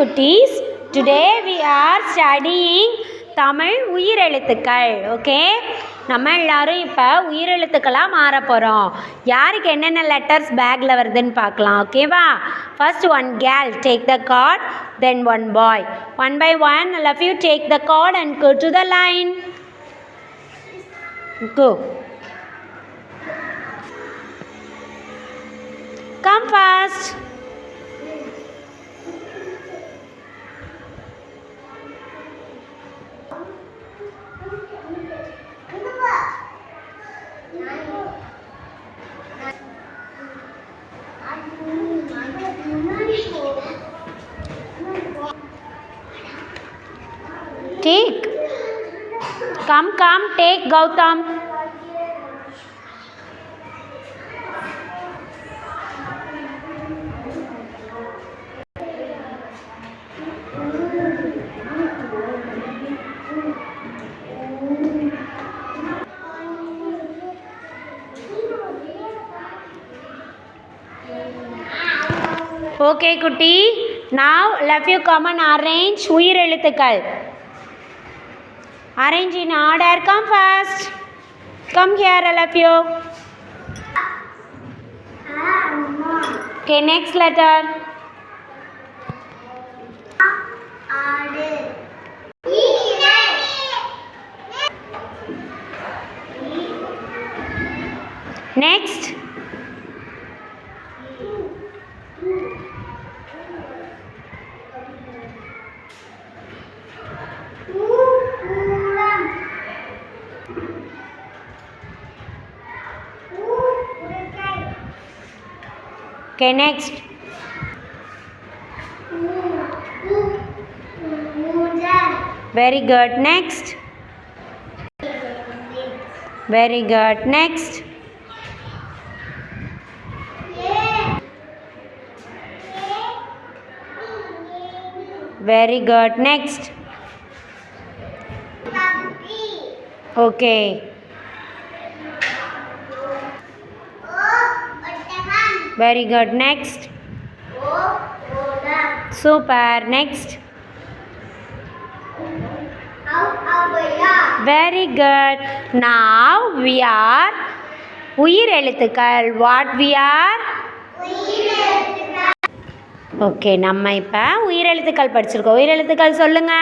குட்டீஸ். Today we are studying Tamil உயிரெழுத்துக்கள். Okay, நம்ம எல்லாரும் இப்போ உயிரெழுத்துக்களாக மாற போகிறோம். யாருக்கு என்னென்ன லெட்டர்ஸ் பேக்கில் வருதுன்னு பார்க்கலாம். ஓகேவா? First one girl, take the card. Then one boy. One by one all of you take the card and go to the line. Go. Come fast. Take. Come, take Gautam. Okay, குட்டி. Now, let you come and arrange உயிரெழுத்துக்கள். Arrange in order. Come fast. Come here, all of you. Okay, next letter. Next. Okay, next. Very good. Next. Very good. Next. Very good. Next. Okay. Very good. Next. Super. Next. Very good. Now we are உயிரெழுத்துக்கள். What we are? Okay, நம்ம இப்போ உயிரெழுத்துக்கள் படிச்சிருக்கோம். உயிரெழுத்துக்கள் சொல்லுங்க.